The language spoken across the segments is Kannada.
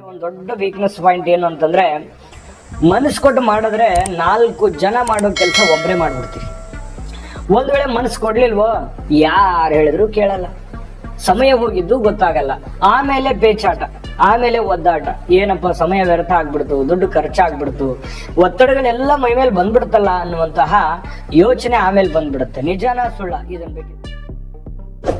ಒಂದು ದೊಡ್ಡ ವೀಕ್ನೆಸ್ ಪಾಯಿಂಟ್ ಏನು ಅಂತಂದ್ರೆ, ಮನಸ್ಸು ಕೊಟ್ಟು ಮಾಡಿದ್ರೆ 4 ಜನ ಮಾಡೋ ಕೆಲಸ ಒಬ್ಬರೇ ಮಾಡ್ಬಿಡ್ತೀವಿ. ಒಂದ್ ವೇಳೆ ಮನಸ್ಸು ಕೊಡ್ಲಿಲ್ವೋ ಯಾರು ಹೇಳಿದ್ರು ಕೇಳಲ್ಲ, ಸಮಯ ಹೋಗಿದ್ದು ಗೊತ್ತಾಗಲ್ಲ, ಆಮೇಲೆ ಪೇಚಾಟ, ಆಮೇಲೆ ಒದ್ದಾಟ, ಏನಪ್ಪ ಸಮಯ ವ್ಯರ್ಥ ಆಗ್ಬಿಡ್ತು, ದುಡ್ಡು ಖರ್ಚಾಗ್ಬಿಡ್ತು, ಒತ್ತಡಗಳೆಲ್ಲ ಮೈ ಮೇಲೆ ಬಂದ್ಬಿಡ್ತಲ್ಲ ಅನ್ನುವಂತಹ ಯೋಚನೆ ಆಮೇಲೆ ಬಂದ್ಬಿಡುತ್ತೆ. ನಿಜಾನ ಸುಳ್ಳ ಇದನ್ ಬಗ್ಗೆ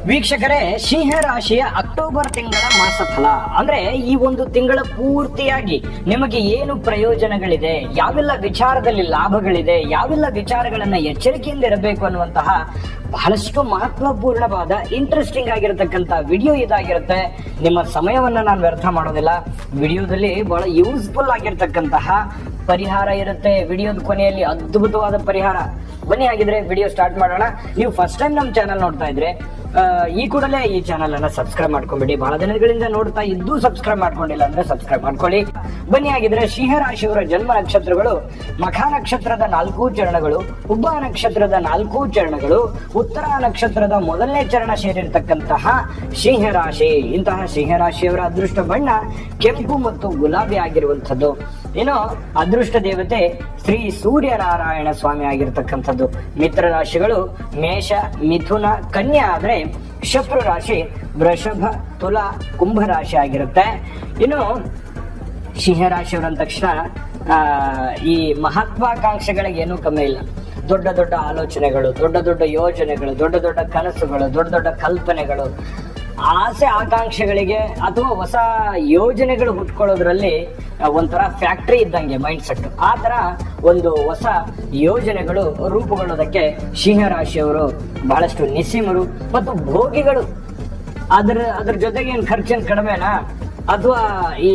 ವೀಕ್ಷಕರೇ, ಸಿಂಹ ರಾಶಿಯ ಅಕ್ಟೋಬರ್ ತಿಂಗಳ ಮಾಸಫಲ ಅಂದ್ರೆ ಈ ಒಂದು ತಿಂಗಳ ಪೂರ್ತಿಯಾಗಿ ನಿಮಗೆ ಏನು ಪ್ರಯೋಜನಗಳಿದೆ, ಯಾವೆಲ್ಲ ವಿಚಾರದಲ್ಲಿ ಲಾಭಗಳಿದೆ, ಯಾವೆಲ್ಲ ವಿಚಾರಗಳನ್ನ ಎಚ್ಚರಿಕೆಯಿಂದ ಇರಬೇಕು ಅನ್ನುವಂತಹ ಬಹಳಷ್ಟು ಮಹತ್ವಪೂರ್ಣವಾದ ಇಂಟ್ರೆಸ್ಟಿಂಗ್ ಆಗಿರತಕ್ಕಂತ ವಿಡಿಯೋ ಇದಾಗಿರುತ್ತೆ. ನಿಮ್ಮ ಸಮಯವನ್ನ ನಾನು ವ್ಯರ್ಥ ಮಾಡೋದಿಲ್ಲ. ವಿಡಿಯೋದಲ್ಲಿ ಬಹಳ ಯೂಸ್ಫುಲ್ ಆಗಿರ್ತಕ್ಕಂತಹ ಪರಿಹಾರ ಇರುತ್ತೆ. ವಿಡಿಯೋದ ಕೊನೆಯಲ್ಲಿ ಅದ್ಭುತವಾದ ಪರಿಹಾರ. ಬನ್ನಿ ಹಾಗಿದ್ರೆ ವಿಡಿಯೋ ಸ್ಟಾರ್ಟ್ ಮಾಡೋಣ. ನೀವು ಫಸ್ಟ್ ಟೈಮ್ ನಮ್ಮ ಚಾನಲ್ ನೋಡ್ತಾ ಇದ್ರೆ ಈ ಕೂಡಲೇ ಈ ಚಾನಲ್ ಅನ್ನ ಸಬ್ಸ್ಕ್ರೈಬ್ ಮಾಡ್ಕೊಂಡ್ಬಿಡಿ. ಬಹಳ ದಿನಗಳಿಂದ ನೋಡ್ತಾ ಇದ್ದು ಸಬ್ಸ್ಕ್ರೈಬ್ ಮಾಡ್ಕೊಂಡಿಲ್ಲ ಅಂದ್ರೆ ಸಬ್ಸ್ಕ್ರೈಬ್ ಮಾಡ್ಕೊಳ್ಳಿ. ಬನ್ನಿ ಹಾಗಿದ್ರೆ ಸಿಂಹ ರಾಶಿಯವರ ಜನ್ಮ ನಕ್ಷತ್ರಗಳು: ಮಖ ನಕ್ಷತ್ರದ 4 ಚರಣಗಳು, ಉಬ್ಬ ನಕ್ಷತ್ರದ 4 ಚರಣಗಳು, ಉತ್ತರ ನಕ್ಷತ್ರದ ಮೊದಲನೇ ಚರಣ ಸೇರಿರ್ತಕ್ಕಂತಹ ಸಿಂಹ ರಾಶಿ. ಇಂತಹ ಸಿಂಹ ರಾಶಿಯವರ ಅದೃಷ್ಟ ಬಣ್ಣ ಕೆಂಪು ಮತ್ತು ಗುಲಾಬಿ ಆಗಿರುವಂತದ್ದು. ಏನೋ ಅದೃಷ್ಟ ದೇವತೆ ಶ್ರೀ ಸೂರ್ಯನಾರಾಯಣ ಸ್ವಾಮಿ ಆಗಿರ್ತಕ್ಕಂಥದ್ದು. ಮಿತ್ರ ರಾಶಿಗಳು ಮೇಷ, ಮಿಥುನ, ಕನ್ಯಾ ಆದ್ರೆ ಶತ್ರು ರಾಶಿ ವೃಷಭ, ತುಲಾ, ಕುಂಭ ರಾಶಿ ಆಗಿರುತ್ತೆ. ಇನ್ನು ಸಿಂಹ ರಾಶಿಯವರಂದ ತಕ್ಷಣ ಈ ಮಹತ್ವಾಕಾಂಕ್ಷೆಗಳಿಗೆ ಏನೂ ಕಮ್ಮಿ ಇಲ್ಲ. ದೊಡ್ಡ ದೊಡ್ಡ ಆಲೋಚನೆಗಳು, ದೊಡ್ಡ ದೊಡ್ಡ ಯೋಜನೆಗಳು, ದೊಡ್ಡ ದೊಡ್ಡ ಕನಸುಗಳು, ದೊಡ್ಡ ದೊಡ್ಡ ಕಲ್ಪನೆಗಳು, ಆಸೆ ಆಕಾಂಕ್ಷೆಗಳಿಗೆ ಅಥವಾ ಹೊಸ ಯೋಜನೆಗಳು ಹುಟ್ಕೊಳ್ಳೋದ್ರಲ್ಲಿ ಒಂಥರ ಫ್ಯಾಕ್ಟ್ರಿ ಇದ್ದಂಗೆ ಮೈಂಡ್ ಸೆಟ್. ಆ ತರ ಒಂದು ಹೊಸ ಯೋಜನೆಗಳು ರೂಪುಗೊಳ್ಳೋದಕ್ಕೆ ಸಿಂಹ ರಾಶಿಯವರು ಬಹಳಷ್ಟು ನಿಸ್ಸೀಮರು ಮತ್ತು ಭೋಗಿಗಳು. ಅದ್ರ ಜೊತೆಗೆ ಏನ್ ಖರ್ಚೇನ್ ಕಡಿಮೆನಾ, ಅಥವಾ ಈ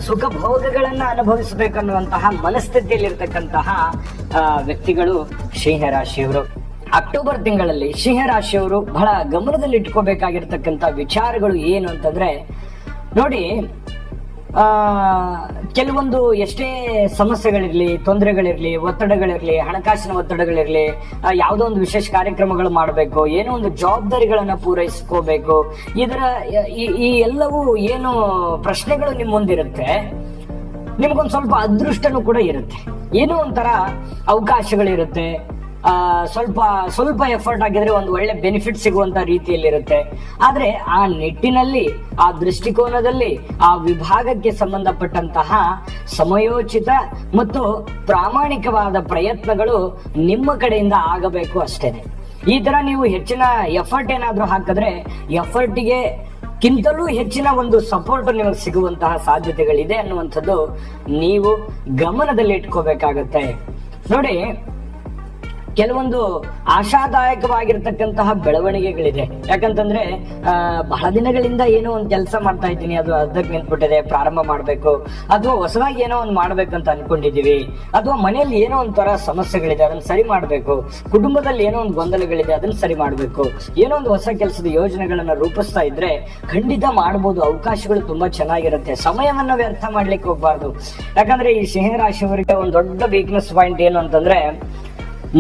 ಸುಖ ಭೋಗಗಳನ್ನ ಅನುಭವಿಸಬೇಕನ್ನುವಂತಹ ಮನಸ್ಥಿತಿಯಲ್ಲಿರ್ತಕ್ಕಂತಹ ವ್ಯಕ್ತಿಗಳು ಸಿಂಹ ರಾಶಿಯವರು. ಅಕ್ಟೋಬರ್ ತಿಂಗಳಲ್ಲಿ ಸಿಂಹ ರಾಶಿಯವರು ಬಹಳ ಗಮನದಲ್ಲಿ ಇಟ್ಕೋಬೇಕಾಗಿರ್ತಕ್ಕಂಥ ವಿಚಾರಗಳು ಏನು ಅಂತಂದ್ರೆ, ನೋಡಿ, ಕೆಲವೊಂದು ಎಷ್ಟೇ ಸಮಸ್ಯೆಗಳಿರ್ಲಿ, ತೊಂದರೆಗಳಿರ್ಲಿ, ಒತ್ತಡಗಳಿರ್ಲಿ, ಹಣಕಾಸಿನ ಒತ್ತಡಗಳಿರ್ಲಿ, ಯಾವುದೋ ಒಂದು ವಿಶೇಷ ಕಾರ್ಯಕ್ರಮಗಳು ಮಾಡಬೇಕು, ಏನೋ ಒಂದು ಜವಾಬ್ದಾರಿಗಳನ್ನ ಪೂರೈಸ್ಕೋಬೇಕು, ಈ ಎಲ್ಲವೂ ಏನು ಪ್ರಶ್ನೆಗಳು ನಿಮ್ಮ ಮುಂದಿರುತ್ತೆ, ನಿಮ್ಗೊಂದು ಸ್ವಲ್ಪ ಅದೃಷ್ಟನೂ ಕೂಡ ಇರುತ್ತೆ, ಏನೋ ಒಂಥರ ಅವಕಾಶಗಳಿರುತ್ತೆ, ಸ್ವಲ್ಪ ಎಫರ್ಟ್ ಆಗಿದ್ರೆ ಒಂದು ಒಳ್ಳೆ ಬೆನಿಫಿಟ್ ಸಿಗುವಂತ ರೀತಿಯಲ್ಲಿರುತ್ತೆ. ಆದ್ರೆ ಆ ನಿಟ್ಟಿನಲ್ಲಿ, ಆ ದೃಷ್ಟಿಕೋನದಲ್ಲಿ, ಆ ವಿಭಾಗಕ್ಕೆ ಸಂಬಂಧಪಟ್ಟಂತಹ ಸಮಯೋಚಿತ ಮತ್ತು ಪ್ರಾಮಾಣಿಕವಾದ ಪ್ರಯತ್ನಗಳು ನಿಮ್ಮ ಕಡೆಯಿಂದ ಆಗಬೇಕು ಅಷ್ಟೇನೆ. ಈ ತರ ನೀವು ಹೆಚ್ಚಿನ ಎಫರ್ಟ್ ಏನಾದ್ರೂ ಹಾಕಿದ್ರೆ ಎಫರ್ಟಿಗೆ ಕಿಂತಲೂ ಹೆಚ್ಚಿನ ಒಂದು ಸಪೋರ್ಟ್ ನಿಮಗೆ ಸಿಗುವಂತಹ ಸಾಧ್ಯತೆಗಳಿದೆ ಅನ್ನುವಂಥದ್ದು ನೀವು ಗಮನದಲ್ಲಿ ಇಟ್ಕೋಬೇಕಾಗತ್ತೆ. ನೋಡಿ, ಕೆಲವೊಂದು ಆಶಾದಾಯಕವಾಗಿರ್ತಕ್ಕಂತಹ ಬೆಳವಣಿಗೆಗಳಿದೆ. ಯಾಕಂತಂದ್ರೆ ಬಹಳ ದಿನಗಳಿಂದ ಏನೋ ಒಂದು ಕೆಲಸ ಮಾಡ್ತಾ ಇದ್ದೀನಿ, ಅದು ಅರ್ಧಕ್ಕೆ ನಿಂತ್ಬಿಟ್ಟಿದೆ, ಪ್ರಾರಂಭ ಮಾಡ್ಬೇಕು, ಅಥವಾ ಹೊಸದಾಗಿ ಏನೋ ಒಂದು ಮಾಡ್ಬೇಕಂತ ಅನ್ಕೊಂಡಿದೀವಿ, ಅಥವಾ ಮನೆಯಲ್ಲಿ ಏನೋ ಒಂಥರ ಸಮಸ್ಯೆಗಳಿದೆ ಅದನ್ನ ಸರಿ ಮಾಡ್ಬೇಕು, ಕುಟುಂಬದಲ್ಲಿ ಏನೋ ಒಂದು ಗೊಂದಲಗಳಿದೆ ಅದನ್ನ ಸರಿ ಮಾಡ್ಬೇಕು, ಏನೋ ಒಂದು ಹೊಸ ಕೆಲಸದ ಯೋಜನೆಗಳನ್ನ ರೂಪಿಸ್ತಾ ಇದ್ರೆ ಖಂಡಿತ ಮಾಡ್ಬೋದು. ಅವಕಾಶಗಳು ತುಂಬಾ ಚೆನ್ನಾಗಿರುತ್ತೆ. ಸಮಯವನ್ನ ವ್ಯರ್ಥ ಮಾಡ್ಲಿಕ್ಕೆ ಹೋಗ್ಬಾರ್ದು. ಯಾಕಂದ್ರೆ ಈ ಸಿಂಹ ರಾಶಿಯವರಿಗೆ ಒಂದು ದೊಡ್ಡ ವೀಕ್ನೆಸ್ ಪಾಯಿಂಟ್ ಏನು ಅಂತಂದ್ರೆ,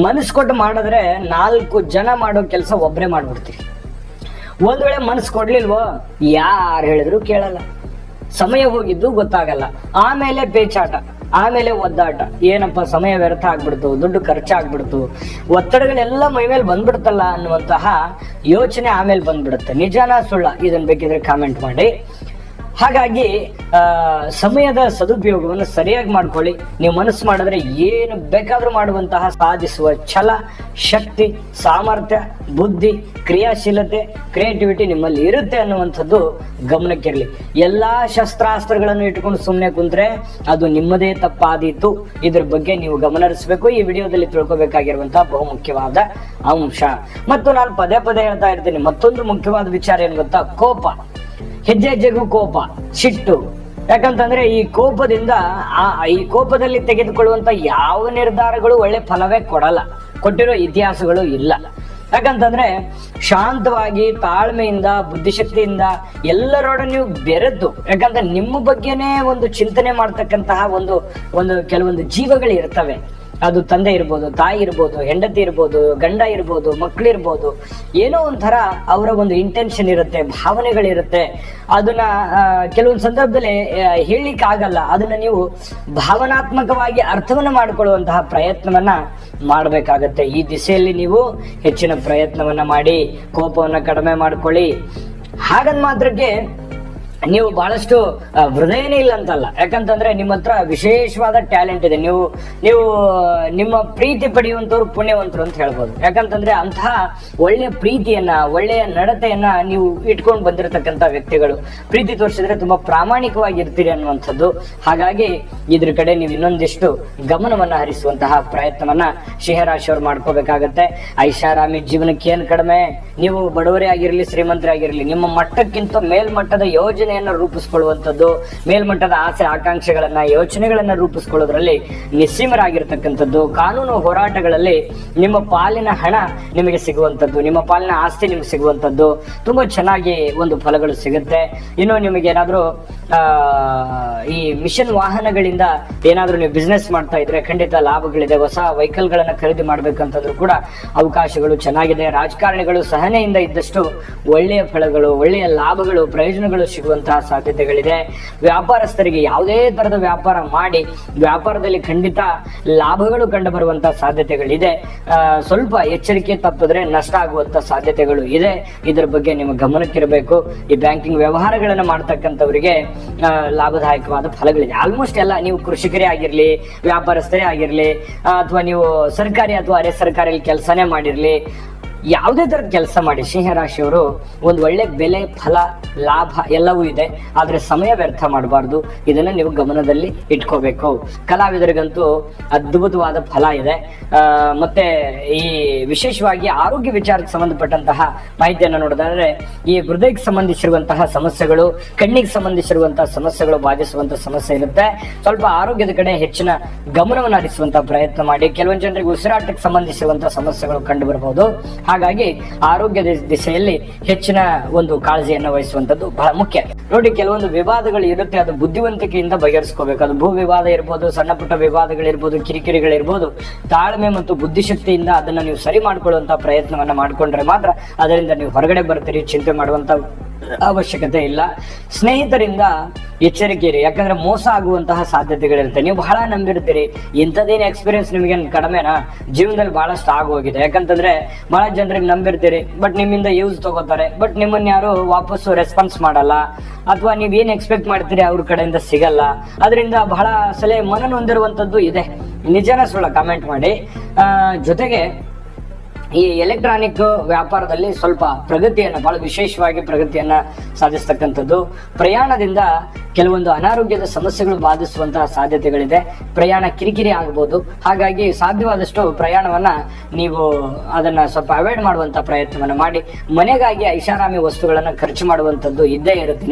ಮನಸ್ಸು ಕೊಟ್ಟು ಮಾಡಿದ್ರೆ 4 ಜನ ಮಾಡೋ ಕೆಲಸ ಒಬ್ಬರೇ ಮಾಡ್ಬಿಡ್ತೀವಿ. ಒಂದ್ ವೇಳೆ ಮನಸ್ಸು ಕೊಡ್ಲಿಲ್ವೋ ಯಾರು ಹೇಳಿದ್ರು ಕೇಳಲ್ಲ, ಸಮಯ ಹೋಗಿದ್ದು ಗೊತ್ತಾಗಲ್ಲ, ಆಮೇಲೆ ಪೇಚಾಟ, ಆಮೇಲೆ ಒದ್ದಾಟ, ಏನಪ್ಪ ಸಮಯ ವ್ಯರ್ಥ ಆಗ್ಬಿಡ್ತು, ದುಡ್ಡು ಖರ್ಚಾಗ್ಬಿಡ್ತು, ಒತ್ತಡಗಳೆಲ್ಲ ಮೈ ಮೇಲೆ ಬಂದ್ಬಿಡ್ತಲ್ಲ ಅನ್ನುವಂತಹ ಯೋಚನೆ ಆಮೇಲೆ ಬಂದ್ಬಿಡುತ್ತೆ. ನಿಜಾನ ಸುಳ್ಳ ಇದನ್ ಬೇಕಿದ್ರೆ ಕಾಮೆಂಟ್ ಮಾಡಿ. ಹಾಗಾಗಿ ಸಮಯದ ಸದುಪಯೋಗವನ್ನು ಸರಿಯಾಗಿ ಮಾಡ್ಕೊಳ್ಳಿ. ನೀವು ಮನಸ್ಸು ಮಾಡಿದ್ರೆ ಏನು ಬೇಕಾದ್ರೂ ಮಾಡುವಂತಹ ಸಾಧಿಸುವ ಛಲ, ಶಕ್ತಿ, ಸಾಮರ್ಥ್ಯ, ಬುದ್ಧಿ, ಕ್ರಿಯಾಶೀಲತೆ, ಕ್ರಿಯೇಟಿವಿಟಿ ನಿಮ್ಮಲ್ಲಿ ಇರುತ್ತೆ ಅನ್ನುವಂಥದ್ದು ಗಮನಕ್ಕಿರಲಿ. ಎಲ್ಲಾ ಶಸ್ತ್ರಾಸ್ತ್ರಗಳನ್ನು ಇಟ್ಕೊಂಡು ಸುಮ್ಮನೆ ಕುಂತ್ರೆ ಅದು ನಿಮ್ಮದೇ ತಪ್ಪಾದೀತು. ಇದ್ರ ಬಗ್ಗೆ ನೀವು ಗಮನ ಹರಿಸಬೇಕು. ಈ ವಿಡಿಯೋದಲ್ಲಿ ತಿಳ್ಕೊಬೇಕಾಗಿರುವಂತಹ ಬಹುಮುಖ್ಯವಾದ ಅಂಶ. ಮತ್ತು ನಾನು ಪದೇ ಪದೇ ಹೇಳ್ತಾ ಇರ್ತೀನಿ, ಮತ್ತೊಂದು ಮುಖ್ಯವಾದ ವಿಚಾರ ಏನ್ ಗೊತ್ತಾ, ಕೋಪ. ಹೆಜ್ಜೆ ಹೆಜ್ಜೆಗೂ ಕೋಪ, ಸಿಟ್ಟು. ಯಾಕಂತಂದ್ರೆ ಈ ಕೋಪದಿಂದ ಈ ಕೋಪದಲ್ಲಿ ತೆಗೆದುಕೊಳ್ಳುವಂತ ಯಾವ ನಿರ್ಧಾರಗಳು ಒಳ್ಳೆ ಫಲವೇ ಕೊಡಲ್ಲ, ಕೊಟ್ಟಿರೋ ಇತಿಹಾಸಗಳು ಇಲ್ಲ. ಯಾಕಂತಂದ್ರೆ ಶಾಂತವಾಗಿ, ತಾಳ್ಮೆಯಿಂದ, ಬುದ್ಧಿಶಕ್ತಿಯಿಂದ ಎಲ್ಲರೊಡನೆ ನೀವು ಬೆರೆತು, ಯಾಕಂದ್ರೆ ನಿಮ್ಮ ಬಗ್ಗೆನೇ ಒಂದು ಚಿಂತನೆ ಮಾಡ್ತಕ್ಕಂತಹ ಒಂದು ಕೆಲವೊಂದು ಜೀವಗಳು ಇರ್ತವೆ. ಅದು ತಂದೆ ಇರ್ಬೋದು, ತಾಯಿ ಇರ್ಬೋದು, ಹೆಂಡತಿ ಇರ್ಬೋದು, ಗಂಡ ಇರ್ಬೋದು, ಮಕ್ಕಳಿರ್ಬೋದು, ಏನೋ ಒಂಥರ ಅವರ ಒಂದು ಇಂಟೆನ್ಷನ್ ಇರುತ್ತೆ, ಭಾವನೆಗಳಿರುತ್ತೆ. ಅದನ್ನ ಕೆಲವೊಂದು ಸಂದರ್ಭದಲ್ಲಿ ಹೇಳಲಿಕ್ಕೆ ಆಗಲ್ಲ. ಅದನ್ನ ನೀವು ಭಾವನಾತ್ಮಕವಾಗಿ ಅರ್ಥವನ್ನ ಮಾಡಿಕೊಳ್ಳುವಂತಹ ಪ್ರಯತ್ನವನ್ನ ಮಾಡಬೇಕಾಗತ್ತೆ. ಈ ದಿಸೆಯಲ್ಲಿ ನೀವು ಹೆಚ್ಚಿನ ಪ್ರಯತ್ನವನ್ನ ಮಾಡಿ ಕೋಪವನ್ನ ಕಡಿಮೆ ಮಾಡ್ಕೊಳ್ಳಿ. ಹಾಗಂದ್ ಮಾತ್ರಕ್ಕೆ ನೀವು ಬಹಳಷ್ಟು ಹೃದಯನೇ ಇಲ್ಲ ಅಂತಲ್ಲ, ಯಾಕಂತಂದ್ರೆ ನಿಮ್ಮ ಹತ್ರ ವಿಶೇಷವಾದ ಟ್ಯಾಲೆಂಟ್ ಇದೆ. ನೀವು ನಿಮ್ಮ ಪ್ರೀತಿ ಪಡೆಯುವಂತವ್ರು ಪುಣ್ಯವಂತರು ಅಂತ ಹೇಳ್ಬೋದು. ಯಾಕಂತಂದ್ರೆ ಅಂತಹ ಒಳ್ಳೆಯ ಪ್ರೀತಿಯನ್ನ, ಒಳ್ಳೆಯ ನಡತೆಯನ್ನ ನೀವು ಇಟ್ಕೊಂಡು ಬಂದಿರತಕ್ಕಂತ ವ್ಯಕ್ತಿಗಳು. ಪ್ರೀತಿ ತೋರಿಸಿದ್ರೆ ತುಂಬಾ ಪ್ರಾಮಾಣಿಕವಾಗಿರ್ತೀರಿ ಅನ್ನುವಂಥದ್ದು. ಹಾಗಾಗಿ ಇದ್ರ ಕಡೆ ನೀವು ಇನ್ನೊಂದಿಷ್ಟು ಗಮನವನ್ನ ಹರಿಸುವಂತಹ ಪ್ರಯತ್ನವನ್ನ ಸಿಂಹರಾಶಿಯವರು ಮಾಡ್ಕೋಬೇಕಾಗತ್ತೆ. ಐಷಾರಾಮಿ ಜೀವನಕ್ಕೆ ಏನ್ ಕಡಿಮೆ, ನೀವು ಬಡವರೇ ಆಗಿರ್ಲಿ ಶ್ರೀಮಂತರೇ ಆಗಿರ್ಲಿ, ನಿಮ್ಮ ಮಟ್ಟಕ್ಕಿಂತ ಮೇಲ್ಮಟ್ಟದ ಯೋಜನೆ ರೂಪಿಸಿಕೊಳ್ಳುವಂಥದ್ದು, ಮೇಲ್ಮಟ್ಟದ ಆಸೆ ಆಕಾಂಕ್ಷೆಗಳನ್ನ, ಯೋಚನೆಗಳನ್ನ ರೂಪಿಸಿಕೊಳ್ಳೋದ್ರಲ್ಲಿ ನಿಸ್ಸೀಮರಾಗಿರ್ತಕ್ಕಂಥದ್ದು. ಕಾನೂನು ಹೋರಾಟಗಳಲ್ಲಿ ನಿಮ್ಮ ಪಾಲಿನ ಹಣ ನಿಮಗೆ ಸಿಗುವಂಥದ್ದು, ನಿಮ್ಮ ಪಾಲಿನ ಆಸ್ತಿ ನಿಮಗೆ ಸಿಗುವಂಥದ್ದು, ತುಂಬಾ ಚೆನ್ನಾಗಿ ಒಂದು ಫಲಗಳು ಸಿಗುತ್ತೆ. ಇನ್ನು ನಿಮಗೆ ಏನಾದ್ರೂ ಈ ಮಿಷನ್ ವಾಹನಗಳಿಂದ ಏನಾದ್ರೂ ನೀವು ಬಿಸ್ನೆಸ್ ಮಾಡ್ತಾ ಇದ್ರೆ ಖಂಡಿತ ಲಾಭಗಳಿದೆ. ಹೊಸ ವೆಹಿಕಲ್ ಗಳನ್ನ ಖರೀದಿ ಮಾಡ್ಬೇಕಂತಂದ್ರೂ ಕೂಡ ಅವಕಾಶಗಳು ಚೆನ್ನಾಗಿದೆ. ರಾಜಕಾರಣಿಗಳು ಸಹನೆಯಿಂದ ಇದ್ದಷ್ಟು ಒಳ್ಳೆಯ ಫಲಗಳು, ಒಳ್ಳೆಯ ಲಾಭಗಳು, ಪ್ರಯೋಜನಗಳು ಸಿಗುವಂತಹ ಸಾಧ್ಯತೆಗಳಿದೆ. ವ್ಯಾಪಾರಸ್ಥರಿಗೆ ಯಾವುದೇ ತರದ ವ್ಯಾಪಾರ ಮಾಡಿ ವ್ಯಾಪಾರದಲ್ಲಿ ಖಂಡಿತ ಲಾಭಗಳು ಕಂಡು ಬರುವಂತಹ ಸಾಧ್ಯತೆಗಳಿದೆ. ಸ್ವಲ್ಪ ಎಚ್ಚರಿಕೆ ತಪ್ಪಿದ್ರೆ ನಷ್ಟ ಆಗುವಂತ ಸಾಧ್ಯತೆಗಳು ಇದೆ. ಇದರ ಬಗ್ಗೆ ನಿಮ್ಮ ಗಮನಕ್ಕಿರಬೇಕು. ಈ ಬ್ಯಾಂಕಿಂಗ್ ವ್ಯವಹಾರಗಳನ್ನ ಮಾಡ್ತಕ್ಕಂಥವರಿಗೆ ಲಾಭದಾಯಕವಾದ ಫಲಗಳಿದೆ. ಆಲ್ಮೋಸ್ಟ್ ಎಲ್ಲ, ನೀವು ಕೃಷಿಕರೇ ಆಗಿರ್ಲಿ, ವ್ಯಾಪಾರಸ್ಥರೇ ಆಗಿರ್ಲಿ, ಅಥವಾ ನೀವು ಸರ್ಕಾರಿ ಅಥವಾ ಅರೆ ಸರ್ಕಾರಿ ಕೆಲಸನೇ ಮಾಡಿರ್ಲಿ, ಯಾವುದೇ ತರದ ಕೆಲಸ ಮಾಡಿ ಸಿಂಹರಾಶಿಯವರು ಒಂದು ಒಳ್ಳೆ ಬೆಲೆ, ಫಲ, ಲಾಭ ಎಲ್ಲವೂ ಇದೆ. ಆದ್ರೆ ಸಮಯ ವ್ಯರ್ಥ ಮಾಡಬಾರ್ದು. ಇದನ್ನ ನೀವು ಗಮನದಲ್ಲಿ ಇಟ್ಕೋಬೇಕು. ಕಲಾವಿದರಿಗಂತೂ ಅದ್ಭುತವಾದ ಫಲ ಇದೆ. ಮತ್ತೆ ಈ ವಿಶೇಷವಾಗಿ ಆರೋಗ್ಯ ವಿಚಾರಕ್ಕೆ ಸಂಬಂಧಪಟ್ಟಂತಹ ಮಾಹಿತಿಯನ್ನು ನೋಡಿದ್ರೆ, ಈ ಹೃದಯಕ್ಕೆ ಸಂಬಂಧಿಸಿರುವಂತಹ ಸಮಸ್ಯೆಗಳು, ಕಣ್ಣಿಗೆ ಸಂಬಂಧಿಸಿರುವಂತಹ ಸಮಸ್ಯೆಗಳು ಬಾಧಿಸುವಂತಹ ಸಮಸ್ಯೆ ಇರುತ್ತೆ. ಸ್ವಲ್ಪ ಆರೋಗ್ಯದ ಕಡೆ ಹೆಚ್ಚಿನ ಗಮನವನ್ನು ಹರಿಸುವಂತಹ ಪ್ರಯತ್ನ ಮಾಡಿ. ಕೆಲವೊಂದು ಜನರಿಗೆ ಉಸಿರಾಟಕ್ಕೆ ಸಂಬಂಧಿಸಿರುವಂತಹ ಸಮಸ್ಯೆಗಳು ಕಂಡು ಬರಬಹುದು. ಹಾಗಾಗಿ ಆರೋಗ್ಯದ ದಿಸೆಯಲ್ಲಿ ಹೆಚ್ಚಿನ ಒಂದು ಕಾಳಜಿಯನ್ನು ವಹಿಸುವಂತದ್ದು ಬಹಳ ಮುಖ್ಯ. ನೋಡಿ, ಕೆಲವೊಂದು ವಿವಾದಗಳು ಇರುತ್ತೆ, ಅದು ಬುದ್ಧಿವಂತಿಕೆಯಿಂದ ಬಗೆಹರಿಸ್ಕೋಬೇಕು. ಅದು ಭೂ ವಿವಾದ ಇರ್ಬೋದು, ಸಣ್ಣ ಪುಟ್ಟ ವಿವಾದಗಳಿರ್ಬೋದು, ಕಿರಿಕಿರಿಗಳಿರ್ಬೋದು, ತಾಳ್ಮೆ ಮತ್ತು ಬುದ್ಧಿಶಕ್ತಿಯಿಂದ ಅದನ್ನ ನೀವು ಸರಿ ಮಾಡ್ಕೊಳ್ಳುವಂತ ಪ್ರಯತ್ನವನ್ನ ಮಾಡ್ಕೊಂಡ್ರೆ ಮಾತ್ರ ಅದರಿಂದ ನೀವು ಹೊರಗಡೆ ಬರ್ತೀರಿ. ಚಿಂತೆ ಮಾಡುವಂತ ಅವಶ್ಯಕತೆ ಇಲ್ಲ. ಸ್ನೇಹಿತರಿಂದ ಎಚ್ಚರಿಕೆ ಇರಿ, ಯಾಕಂದ್ರೆ ಮೋಸ ಆಗುವಂತಹ ಸಾಧ್ಯತೆಗಳಿರುತ್ತೆ. ನೀವು ಬಹಳ ನಂಬಿರ್ತೀರಿ, ಇಂಥದ್ದೇನು ಎಕ್ಸ್ಪೀರಿಯನ್ಸ್ ನಿಮಗೆ ಕಡಿಮೆನಾ? ಜೀವನದಲ್ಲಿ ಬಹಳಷ್ಟು ಆಗೋಗಿದೆ. ಯಾಕಂತಂದ್ರೆ ಬಹಳ ಜನರಿಗೆ ನಂಬಿರ್ತೀರಿ, ಬಟ್ ನಿಮ್ಮಿಂದ ಯೂಸ್ ತಗೋತಾರೆ, ಬಟ್ ನಿಮ್ಮನ್ನ ಯಾರು ವಾಪಸ್ಸು ರೆಸ್ಪಾನ್ಸ್ ಮಾಡಲ್ಲ, ಅಥವಾ ನೀವ್ ಏನ್ ಎಕ್ಸ್ಪೆಕ್ಟ್ ಮಾಡ್ತೀರಿ ಅವ್ರ ಕಡೆಯಿಂದ ಸಿಗಲ್ಲ. ಅದರಿಂದ ಬಹಳ ಸಲ ಮನನೊಂದಿರುವಂತದ್ದು ಇದೆ. ನಿಜನ ಸುಳ್ಳ ಕಾಮೆಂಟ್ ಮಾಡಿ. ಜೊತೆಗೆ ಈ ಎಲೆಕ್ಟ್ರಾನಿಕ್ ವ್ಯಾಪಾರದಲ್ಲಿ ಸ್ವಲ್ಪ ಪ್ರಗತಿಯನ್ನ, ಬಹಳ ವಿಶೇಷವಾಗಿ ಪ್ರಗತಿಯನ್ನ ಸಾಧಿಸ್ತಕ್ಕಂಥದ್ದು. ಪ್ರಯಾಣದಿಂದ ಕೆಲವೊಂದು ಅನಾರೋಗ್ಯದ ಸಮಸ್ಯೆಗಳು ಬಾಧಿಸುವಂತಹ ಸಾಧ್ಯತೆಗಳಿದೆ. ಪ್ರಯಾಣ ಕಿರಿಕಿರಿ ಆಗಬಹುದು. ಹಾಗಾಗಿ ಸಾಧ್ಯವಾದಷ್ಟು ಪ್ರಯಾಣವನ್ನ ನೀವು ಅದನ್ನ ಸ್ವಲ್ಪ ಅವಾಯ್ಡ್ ಮಾಡುವಂತ ಪ್ರಯತ್ನವನ್ನ ಮಾಡಿ. ಮನೆಗಾಗಿ ಐಷಾರಾಮಿ ವಸ್ತುಗಳನ್ನ ಖರ್ಚು ಮಾಡುವಂತದ್ದು ಇದ್ದೇ ಇರುತ್ತೆ.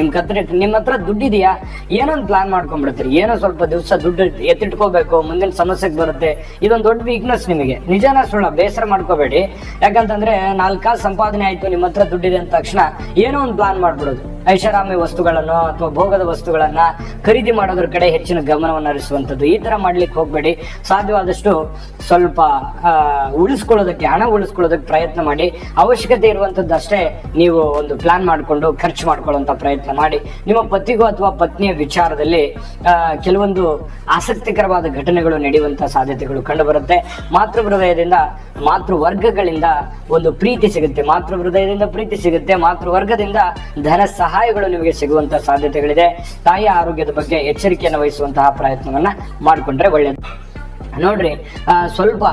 ನಿಮ್ಮ ಹತ್ರ ದುಡ್ಡಿದೆಯಾ, ಏನೊಂದು ಪ್ಲಾನ್ ಮಾಡ್ಕೊಂಡ್ಬಿಡ್ತೀರಿ, ಏನೋ ಸ್ವಲ್ಪ ದಿವಸ ದುಡ್ಡು ಎತ್ತಿಟ್ಕೋಬೇಕು, ಮುಂದಿನ ಸಮಸ್ಯೆಗೆ ಬರುತ್ತೆ. ಇದೊಂದು ದೊಡ್ಡ ವೀಕ್ನೆಸ್ ನಿಮಗೆ. ನಿಜನ ಸುಳ್ಳ ಬೇಸರ ಮಾಡ್ಕೋಬೇಡಿ. ಯಾಕಂತಂದ್ರೆ 4 ಕಾಸು ಸಂಪಾದನೆ ಆಯ್ತು, ನಿಮ್ಮ ಹತ್ರ ದುಡ್ಡಿದೆ ಅಂದ ತಕ್ಷಣ ಏನೋ ಒಂದು ಪ್ಲಾನ್ ಮಾಡ್ಬಿಡೋದು. ಐಷಾರಾಮಿ ವಸ್ತುಗಳನ್ನು ಅಥವಾ ಭೋಗದ ವಸ್ತುಗಳನ್ನ ಖರೀದಿ ಮಾಡೋದ್ರ ಕಡೆ ಹೆಚ್ಚಿನ ಗಮನವನ್ನು ಹರಿಸುವಂಥದ್ದು. ಈ ತರ ಮಾಡ್ಲಿಕ್ಕೆ ಹೋಗ್ಬೇಡಿ. ಸಾಧ್ಯವಾದಷ್ಟು ಸ್ವಲ್ಪ ಉಳಿಸ್ಕೊಳ್ಳೋದಕ್ಕೆ, ಹಣ ಉಳಿಸ್ಕೊಳ್ಳೋದಕ್ಕೆ ಪ್ರಯತ್ನ ಮಾಡಿ. ಅವಶ್ಯಕತೆ ಇರುವಂತದ್ದು ಅಷ್ಟೇ ನೀವು ಒಂದು ಪ್ಲಾನ್ ಮಾಡಿಕೊಂಡು ಖರ್ಚು ಮಾಡ್ಕೊಳ್ಳುವಂತ ಪ್ರಯತ್ನ ಮಾಡಿ. ನಿಮ್ಮ ಪತಿಗೂ ಅಥವಾ ಪತ್ನಿಯ ವಿಚಾರದಲ್ಲಿ ಕೆಲವೊಂದು ಆಸಕ್ತಿಕರವಾದ ಘಟನೆಗಳು ನಡೆಯುವಂತಹ ಸಾಧ್ಯತೆಗಳು ಕಂಡು ಬರುತ್ತೆ. ಮಾತೃ ಹೃದಯದಿಂದ, ಮಾತೃ ವರ್ಗಗಳಿಂದ ಒಂದು ಪ್ರೀತಿ ಸಿಗುತ್ತೆ. ಮಾತೃ ಹೃದಯದಿಂದ ಪ್ರೀತಿ ಸಿಗುತ್ತೆ. ಮಾತೃ ವರ್ಗದಿಂದ ಧನ ಸಹಾಯಗಳು ನಿಮಗೆ ಸಿಗುವಂತಹ ಸಾಧ್ಯತೆಗಳಿದೆ. ತಾಯಿಯ ಆರೋಗ್ಯದ ಬಗ್ಗೆ ಎಚ್ಚರಿಕೆಯನ್ನು ವಹಿಸುವಂತಹ ಪ್ರಯತ್ನವನ್ನ ಮಾಡಿಕೊಂಡ್ರೆ ಒಳ್ಳೆಯದು. ನೋಡ್ರಿ, ಸ್ವಲ್ಪ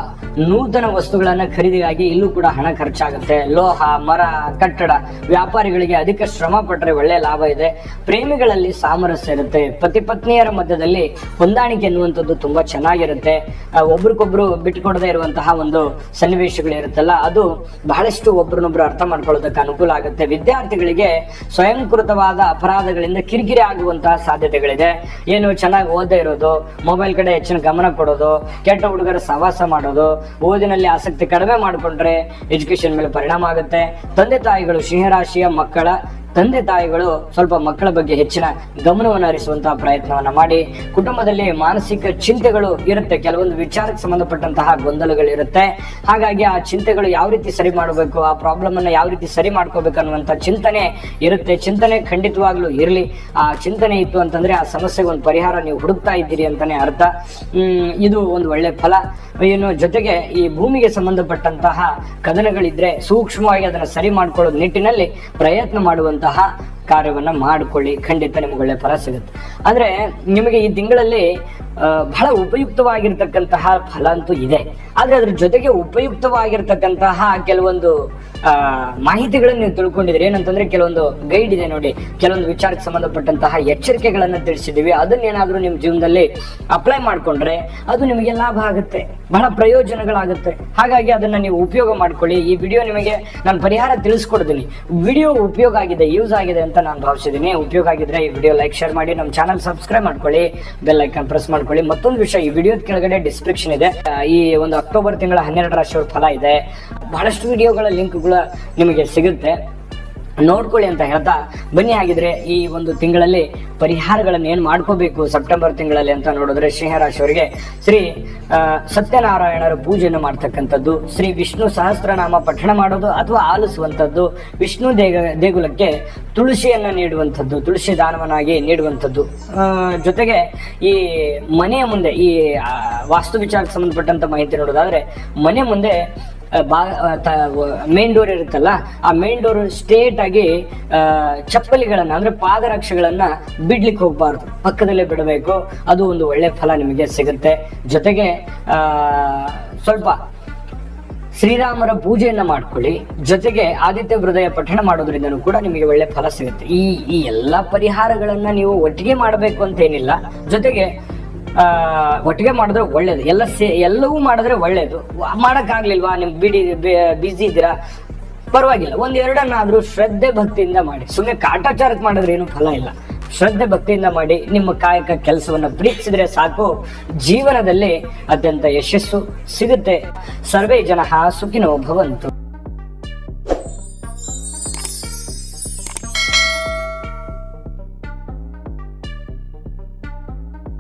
ನೂತನ ವಸ್ತುಗಳನ್ನ ಖರೀದಿಗಾಗಿ ಇಲ್ಲೂ ಕೂಡ ಹಣ ಖರ್ಚಾಗುತ್ತೆ. ಲೋಹ, ಮರ, ಕಟ್ಟಡ ವ್ಯಾಪಾರಿಗಳಿಗೆ ಅಧಿಕ ಶ್ರಮ ಪಟ್ಟರೆ ಒಳ್ಳೆ ಲಾಭ ಇದೆ. ಪ್ರೇಮಿಗಳಲ್ಲಿ ಸಾಮರಸ್ಯ ಇರುತ್ತೆ. ಪತಿ ಪತ್ನಿಯರ ಮಧ್ಯದಲ್ಲಿ ಹೊಂದಾಣಿಕೆ ಎನ್ನುವಂಥದ್ದು ತುಂಬಾ ಚೆನ್ನಾಗಿರುತ್ತೆ. ಒಬ್ರಿಗೊಬ್ರು ಬಿಟ್ಟುಕೊಡದೇ ಇರುವಂತಹ ಒಂದು ಸನ್ನಿವೇಶಗಳಿರುತ್ತಲ್ಲ, ಅದು ಬಹಳಷ್ಟು ಒಬ್ರನ್ನೊಬ್ರು ಅರ್ಥ ಮಾಡ್ಕೊಳ್ಳೋದಕ್ಕೆ ಅನುಕೂಲ ಆಗುತ್ತೆ. ವಿದ್ಯಾರ್ಥಿಗಳಿಗೆ ಸ್ವಯಂಕೃತವಾದ ಅಪರಾಧಗಳಿಂದ ಕಿರಿಕಿರಿ ಆಗುವಂತಹ ಸಾಧ್ಯತೆಗಳಿದೆ. ಏನು ಚೆನ್ನಾಗಿ ಓದದೇ ಇರೋದು, ಮೊಬೈಲ್ ಕಡೆ ಹೆಚ್ಚಿನ ಗಮನ ಕೊಡೋದು, ಕೆಟ್ಟ ಹುಡುಗರ ಸಹವಾಸ ಮಾಡೋದು, ಓದಿನಲ್ಲಿ ಆಸಕ್ತಿ ಕಡಿಮೆ ಮಾಡಿಕೊಂಡ್ರೆ ಎಜುಕೇಶನ್ ಮೇಲೆ ಪರಿಣಾಮ ಆಗುತ್ತೆ. ತಂದೆ ತಾಯಿಗಳು, ಸಿಂಹರಾಶಿಯ ಮಕ್ಕಳ ತಂದೆ ತಾಯಿಗಳು ಸ್ವಲ್ಪ ಮಕ್ಕಳ ಬಗ್ಗೆ ಹೆಚ್ಚಿನ ಗಮನವನ್ನು ಹರಿಸುವಂತಹ ಪ್ರಯತ್ನವನ್ನ ಮಾಡಿ, ಕುಟುಂಬದಲ್ಲಿ ಮಾನಸಿಕ ಚಿಂತೆಗಳು ಇರುತ್ತೆ, ಕೆಲವೊಂದು ವಿಚಾರಕ್ಕೆ ಸಂಬಂಧಪಟ್ಟಂತಹ ಗೊಂದಲಗಳಿರುತ್ತೆ. ಹಾಗಾಗಿ ಆ ಚಿಂತೆಗಳು ಯಾವ ರೀತಿ ಸರಿ ಮಾಡಬೇಕು, ಆ ಪ್ರಾಬ್ಲಮ್ ಅನ್ನ ಯಾವ ರೀತಿ ಸರಿ ಮಾಡ್ಕೋಬೇಕು ಅನ್ನುವಂಥ ಚಿಂತನೆ ಇರುತ್ತೆ. ಚಿಂತನೆ ಖಂಡಿತವಾಗ್ಲೂ ಇರಲಿ. ಆ ಚಿಂತನೆ ಇತ್ತು ಅಂತಂದ್ರೆ ಆ ಸಮಸ್ಯೆಗೆ ಒಂದು ಪರಿಹಾರ ನೀವು ಹುಡುಕ್ತಾ ಇದ್ದೀರಿ ಅಂತಾನೆ ಅರ್ಥ. ಇದು ಒಂದು ಒಳ್ಳೆ ಫಲ. ಏನು ಜೊತೆಗೆ ಈ ಭೂಮಿಗೆ ಸಂಬಂಧಪಟ್ಟಂತಹ ಕದನಗಳಿದ್ರೆ ಸೂಕ್ಷ್ಮವಾಗಿ ಅದನ್ನ ಸರಿ ಮಾಡ್ಕೊಳ್ಳೋ ನಿಟ್ಟಿನಲ್ಲಿ ಪ್ರಯತ್ನ ಮಾಡುವಂತಹ ಕಾರ್ಯವನ್ನ ಮಾಡಿಕೊಳ್ಳಿ, ಖಂಡಿತ ನಿಮ್ಗೆ ಒಳ್ಳೆ ಫಲ ಸಿಗುತ್ತೆ. ಅಂದ್ರೆ ನಿಮಗೆ ಈ ತಿಂಗಳಲ್ಲಿ ಬಹಳ ಉಪಯುಕ್ತವಾಗಿರ್ತಕ್ಕಂತಹ ಫಲ ಅಂತೂ ಇದೆ. ಆದ್ರೆ ಅದ್ರ ಜೊತೆಗೆ ಉಪಯುಕ್ತವಾಗಿರ್ತಕ್ಕಂತಹ ಕೆಲವೊಂದು ಮಾಹಿತಿಗಳನ್ನ ನೀವು ತಿಳ್ಕೊಂಡಿದ್ರಿ. ಏನಂತಂದ್ರೆ ಕೆಲವೊಂದು ಗೈಡ್ ಇದೆ ನೋಡಿ, ಕೆಲವೊಂದು ವಿಚಾರಕ್ಕೆ ಸಂಬಂಧಪಟ್ಟಂತಹ ಎಚ್ಚರಿಕೆಗಳನ್ನ ತಿಳಿಸಿದೀವಿ. ಅದನ್ನೇನಾದ್ರೂ ನಿಮ್ ಜೀವನದಲ್ಲಿ ಅಪ್ಲೈ ಮಾಡ್ಕೊಂಡ್ರೆ ಅದು ನಿಮಗೆ ಲಾಭ ಆಗುತ್ತೆ, ಬಹಳ ಪ್ರಯೋಜನಗಳಾಗುತ್ತೆ. ಹಾಗಾಗಿ ಅದನ್ನ ನೀವು ಉಪಯೋಗ ಮಾಡ್ಕೊಳ್ಳಿ. ಈ ವಿಡಿಯೋ ನಿಮಗೆ ನಾನು ಪರಿಹಾರ ತಿಳಿಸ್ಕೊಡ್ತೀನಿ. ವಿಡಿಯೋ ಉಪಯೋಗ ಆಗಿದೆ, ಯೂಸ್ ಆಗಿದೆ ಅಂತ ನಾನು ಭಾವಿಸಿದ್ದೀನಿ. ಉಪಯೋಗ ಆಗಿದ್ರೆ ಈ ವಿಡಿಯೋ ಲೈಕ್, ಶೇರ್ ಮಾಡಿ, ನಮ್ಮ ಚಾನಲ್ ಸಬ್ಸ್ಕ್ರೈಬ್ ಮಾಡ್ಕೊಳ್ಳಿ, ಬೆಲ್ ಐಕಾನ್ ಪ್ರೆಸ್ ಮಾಡ್ಕೊಳ್ಳಿ. ಮತ್ತೊಂದು ವಿಷಯ, ಈ ವಿಡಿಯೋದ ಕೆಳಗಡೆ ಡಿಸ್ಕ್ರಿಪ್ಷನ್ ಇದೆ. ಈ ಒಂದು ಅಕ್ಟೋಬರ್ ತಿಂಗಳ 12 ರಾಶಿಯವರ ಫಲ ಇದೆ. ಬಹಳಷ್ಟು ವಿಡಿಯೋಗಳ ಲಿಂಕ್ಗಳು ನಿಮಗೆ ಸಿಗುತ್ತೆ, ನೋಡ್ಕೊಳ್ಳಿ ಅಂತ ಹೇಳ್ತಾ ಬನ್ನಿ. ಆಗಿದ್ರೆ ಈ ಒಂದು ತಿಂಗಳಲ್ಲಿ ಪರಿಹಾರಗಳನ್ನು ಏನ್ ಮಾಡ್ಕೋಬೇಕು ಸೆಪ್ಟೆಂಬರ್ ತಿಂಗಳಲ್ಲಿ ಅಂತ ನೋಡಿದ್ರೆ, ಸಿಂಹರಾಶಿಯವರಿಗೆ ಶ್ರೀ ಸತ್ಯನಾರಾಯಣರ ಪೂಜೆಯನ್ನು ಮಾಡ್ತಕ್ಕಂಥದ್ದು, ಶ್ರೀ ವಿಷ್ಣು ಸಹಸ್ರನಾಮ ಪಠಣ ಮಾಡೋದು ಅಥವಾ ಆಲಿಸುವಂಥದ್ದು, ವಿಷ್ಣು ದೇಗುಲಕ್ಕೆ ತುಳಸಿಯನ್ನ ನೀಡುವಂಥದ್ದು, ತುಳಸಿ ದಾನವನ್ನಾಗಿ ನೀಡುವಂಥದ್ದು. ಜೊತೆಗೆ ಈ ಮನೆಯ ಮುಂದೆ ಈ ವಾಸ್ತು ವಿಚಾರಕ್ಕೆ ಸಂಬಂಧಪಟ್ಟಂತ ಮಾಹಿತಿ ನೋಡೋದಾದ್ರೆ, ಮನೆ ಮುಂದೆ ಮೇನ್ ಡೋರ್ ಇರುತ್ತಲ್ಲ, ಆ ಮೇನ್ ಡೋರ್ ಸ್ಟ್ರೇಟ್ ಆಗಿ ಚಪ್ಪಲಿಗಳನ್ನ ಅಂದ್ರೆ ಪಾದರಕ್ಷೆಗಳನ್ನ ಬಿಡ್ಲಿಕ್ಕೆ ಹೋಗ್ಬಾರ್ದು, ಪಕ್ಕದಲ್ಲೇ ಬಿಡಬೇಕು. ಅದು ಒಂದು ಒಳ್ಳೆ ಫಲ ನಿಮಗೆ ಸಿಗುತ್ತೆ. ಜೊತೆಗೆ ಸ್ವಲ್ಪ ಶ್ರೀರಾಮರ ಪೂಜೆಯನ್ನ ಮಾಡ್ಕೊಳ್ಳಿ. ಜೊತೆಗೆ ಆದಿತ್ಯ ಹೃದಯ ಪಠಣ ಮಾಡೋದ್ರಿಂದನೂ ಕೂಡ ನಿಮಗೆ ಒಳ್ಳೆ ಫಲ ಸಿಗುತ್ತೆ. ಈ ಎಲ್ಲಾ ಪರಿಹಾರಗಳನ್ನ ನೀವು ಒಟ್ಟಿಗೆ ಮಾಡಬೇಕು ಅಂತ ಏನಿಲ್ಲ, ಜೊತೆಗೆ ಒಟ್ಟಿಗೆ ಮಾಡಿದ್ರೆ ಒಳ್ಳೇದು. ಎಲ್ಲವೂ ಮಾಡಿದ್ರೆ ಒಳ್ಳೇದು. ಮಾಡಕ್ಕಾಗ್ಲಿಲ್ವಾ, ನಿಮ್ ಬಿಸಿ ಇದ್ದೀರಾ, ಪರವಾಗಿಲ್ಲ, ಒಂದೆರಡನ್ನಾದ್ರೂ ಶ್ರದ್ಧೆ ಭಕ್ತಿಯಿಂದ ಮಾಡಿ. ಸುಮ್ಮನೆ ಕಾಟಾಚಾರಕ್ಕೆ ಮಾಡಿದ್ರೆ ಏನು ಫಲ ಇಲ್ಲ. ಶ್ರದ್ಧೆ ಭಕ್ತಿಯಿಂದ ಮಾಡಿ, ನಿಮ್ಮ ಕಾಯಕ ಕೆಲಸವನ್ನ ಪ್ರೀತಿಸಿದ್ರೆ ಸಾಕು, ಜೀವನದಲ್ಲಿ ಅತ್ಯಂತ ಯಶಸ್ಸು ಸಿಗುತ್ತೆ. ಸರ್ವೇ ಜನಃ ಸುಖಿನೋ ಭವಂತು.